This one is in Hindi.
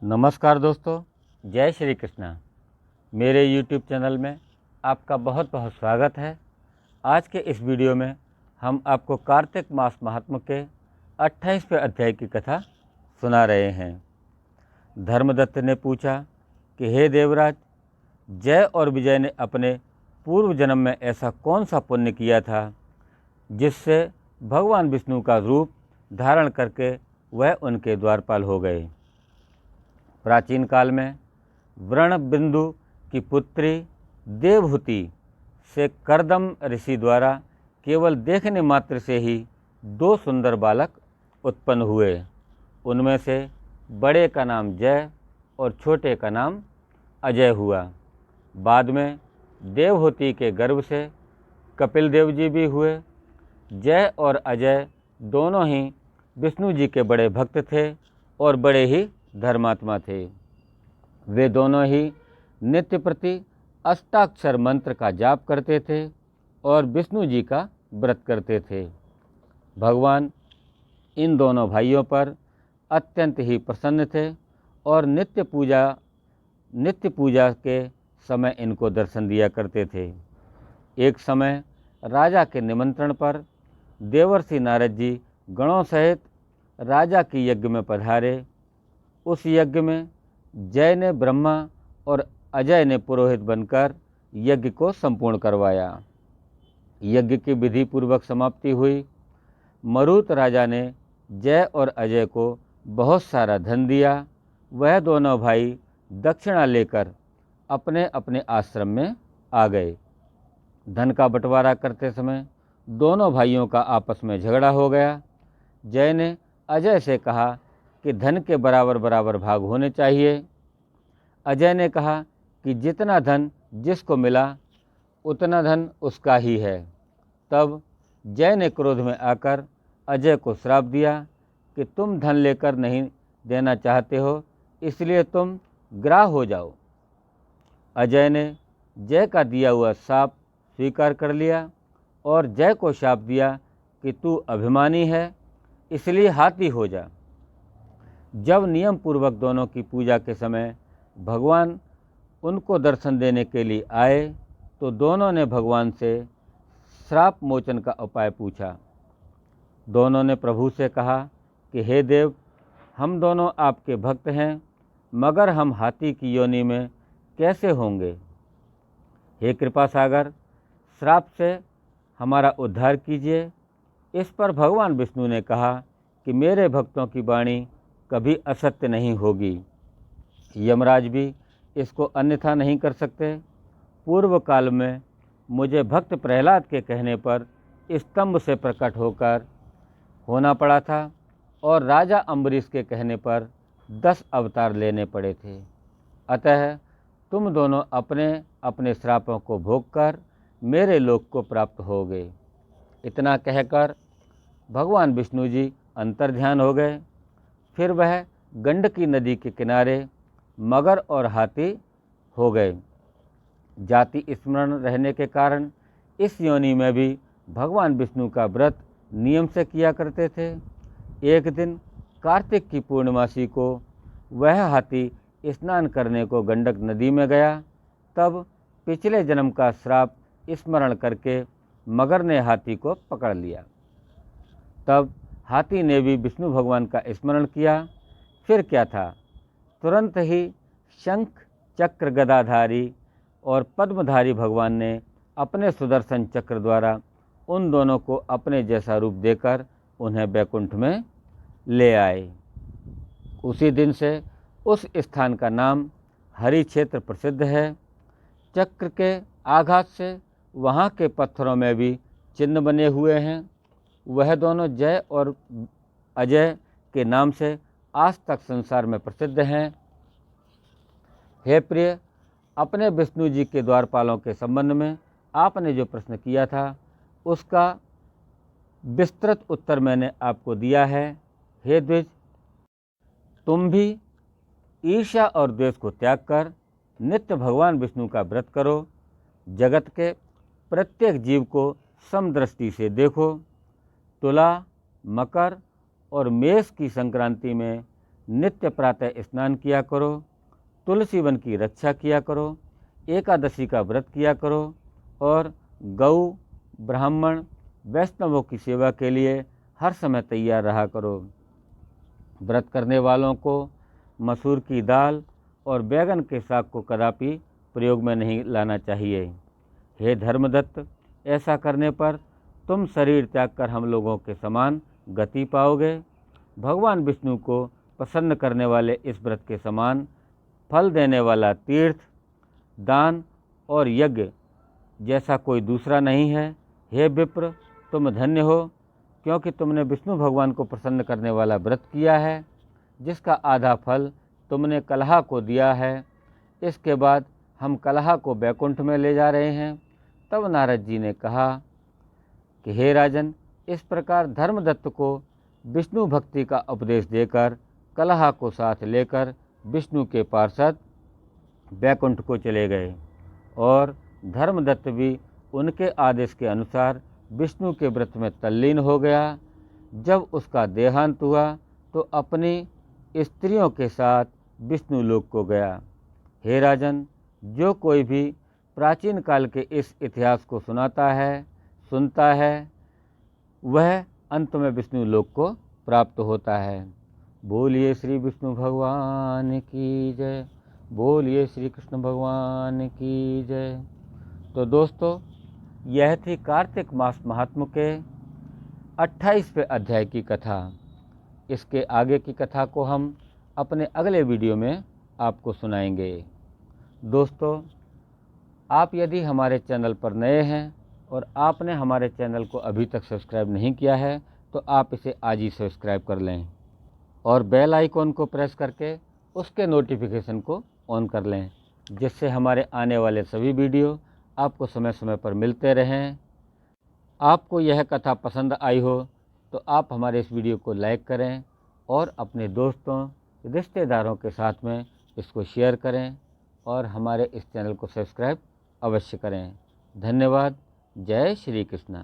नमस्कार दोस्तों, जय श्री कृष्णा। मेरे YouTube चैनल में आपका बहुत बहुत स्वागत है। आज के इस वीडियो में हम आपको कार्तिक मास महात्म्य के 28वें अध्याय की कथा सुना रहे हैं। धर्मदत्त ने पूछा कि हे देवराज, जय और विजय ने अपने पूर्व जन्म में ऐसा कौन सा पुण्य किया था जिससे भगवान विष्णु का रूप धारण करके वह उनके द्वारपाल हो गए। प्राचीन काल में व्रणबिंदु की पुत्री देवहूति से करदम ऋषि द्वारा केवल देखने मात्र से ही 2 सुंदर बालक उत्पन्न हुए। उनमें से बड़े का नाम जय और छोटे का नाम अजय हुआ। बाद में देवहूति के गर्भ से कपिल देव जी भी हुए। जय और अजय दोनों ही विष्णु जी के बड़े भक्त थे और बड़े ही धर्मात्मा थे। वे दोनों ही नित्य प्रति अष्टाक्षर मंत्र का जाप करते थे और विष्णु जी का व्रत करते थे। भगवान इन दोनों भाइयों पर अत्यंत ही प्रसन्न थे और नित्य पूजा के समय इनको दर्शन दिया करते थे। एक समय राजा के निमंत्रण पर देवर्षि नारद जी गणों सहित राजा के यज्ञ में पधारे। उस यज्ञ में जय ने ब्रह्मा और अजय ने पुरोहित बनकर यज्ञ को संपूर्ण करवाया। यज्ञ की विधि पूर्वक समाप्ति हुई। मरुत राजा ने जय और अजय को बहुत सारा धन दिया। वह दोनों भाई दक्षिणा लेकर अपने अपने आश्रम में आ गए। धन का बंटवारा करते समय दोनों भाइयों का आपस में झगड़ा हो गया। जय ने अजय से कहा कि धन के बराबर बराबर भाग होने चाहिए। अजय ने कहा कि जितना धन जिसको मिला उतना धन उसका ही है। तब जय ने क्रोध में आकर अजय को श्राप दिया कि तुम धन लेकर नहीं देना चाहते हो, इसलिए तुम ग्राह हो जाओ। अजय ने जय का दिया हुआ शाप स्वीकार कर लिया और जय को शाप दिया कि तू अभिमानी है, इसलिए हाथी हो जा। जब नियम पूर्वक दोनों की पूजा के समय भगवान उनको दर्शन देने के लिए आए तो दोनों ने भगवान से श्राप मोचन का उपाय पूछा। दोनों ने प्रभु से कहा कि हे देव, हम दोनों आपके भक्त हैं, मगर हम हाथी की योनि में कैसे होंगे। हे कृपा सागर, श्राप से हमारा उद्धार कीजिए। इस पर भगवान विष्णु ने कहा कि मेरे भक्तों की वाणी कभी असत्य नहीं होगी। यमराज भी इसको अन्यथा नहीं कर सकते। पूर्व काल में मुझे भक्त प्रहलाद के कहने पर स्तंभ से प्रकट होकर होना पड़ा था और राजा अम्बरीश के कहने पर 10 अवतार लेने पड़े थे। अतः तुम दोनों अपने अपने श्रापों को भोगकर मेरे लोक को प्राप्त हो गए। इतना कहकर भगवान विष्णु जी अंतर्ध्यान हो गए। फिर वह गंडकी नदी के किनारे मगर और हाथी हो गए। जाति स्मरण रहने के कारण इस योनि में भी भगवान विष्णु का व्रत नियम से किया करते थे। एक दिन कार्तिक की पूर्णमासी को वह हाथी स्नान करने को गंडक नदी में गया। तब पिछले जन्म का श्राप स्मरण करके मगर ने हाथी को पकड़ लिया। तब हाथी ने भी विष्णु भगवान का स्मरण किया। फिर क्या था, तुरंत ही शंख चक्र गदाधारी और पद्मधारी भगवान ने अपने सुदर्शन चक्र द्वारा उन दोनों को अपने जैसा रूप देकर उन्हें बैकुंठ में ले आए। उसी दिन से उस स्थान का नाम हरि क्षेत्र प्रसिद्ध है। चक्र के आघात से वहाँ के पत्थरों में भी चिन्ह बने हुए हैं। वह दोनों जय और अजय के नाम से आज तक संसार में प्रसिद्ध हैं। हे प्रिय, अपने विष्णु जी के द्वारपालों के संबंध में आपने जो प्रश्न किया था उसका विस्तृत उत्तर मैंने आपको दिया है। हे द्विज, तुम भी ईर्ष्या और द्वेष को त्याग कर नित्य भगवान विष्णु का व्रत करो। जगत के प्रत्येक जीव को समदृष्टि से देखो। तुला, मकर और मेष की संक्रांति में नित्य प्रातः स्नान किया करो, तुलसी वन की रक्षा किया करो, एकादशी का व्रत किया करो और गौ, ब्राह्मण, वैष्णवों की सेवा के लिए हर समय तैयार रहा करो। व्रत करने वालों को मसूर की दाल और बैगन के साग को कदापि प्रयोग में नहीं लाना चाहिए। हे धर्मदत्त, ऐसा करने पर तुम शरीर त्याग कर हम लोगों के समान गति पाओगे। भगवान विष्णु को प्रसन्न करने वाले इस व्रत के समान फल देने वाला तीर्थ, दान और यज्ञ जैसा कोई दूसरा नहीं है। हे विप्र, तुम धन्य हो, क्योंकि तुमने विष्णु भगवान को प्रसन्न करने वाला व्रत किया है, जिसका आधा फल तुमने कलहा को दिया है। इसके बाद हम कलहा को बैकुंठ में ले जा रहे हैं। तब नारद जी ने कहा कि हे राजन, इस प्रकार धर्मदत्त को विष्णु भक्ति का उपदेश देकर कलहा को साथ लेकर विष्णु के पार्षद बैकुंठ को चले गए और धर्मदत्त भी उनके आदेश के अनुसार विष्णु के व्रत में तल्लीन हो गया। जब उसका देहांत हुआ तो अपनी स्त्रियों के साथ विष्णु लोक को गया। हे राजन, जो कोई भी प्राचीन काल के इस इतिहास को सुनता है, वह अंत में विष्णु लोक को प्राप्त होता है। बोलिए श्री विष्णु भगवान की जय, बोलिए श्री कृष्ण भगवान की जय। तो दोस्तों, यह थी कार्तिक मास महात्म्य के 28वें अध्याय की कथा। इसके आगे की कथा को हम अपने अगले वीडियो में आपको सुनाएंगे। दोस्तों, आप यदि हमारे चैनल पर नए हैं और आपने हमारे चैनल को अभी तक सब्सक्राइब नहीं किया है, तो आप इसे आज ही सब्सक्राइब कर लें और बेल आइकॉन को प्रेस करके उसके नोटिफिकेशन को ऑन कर लें, जिससे हमारे आने वाले सभी वीडियो आपको समय समय पर मिलते रहें। आपको यह कथा पसंद आई हो तो आप हमारे इस वीडियो को लाइक करें और अपने दोस्तों, रिश्तेदारों के साथ में इसको शेयर करें और हमारे इस चैनल को सब्सक्राइब अवश्य करें। धन्यवाद। जय श्री कृष्ण।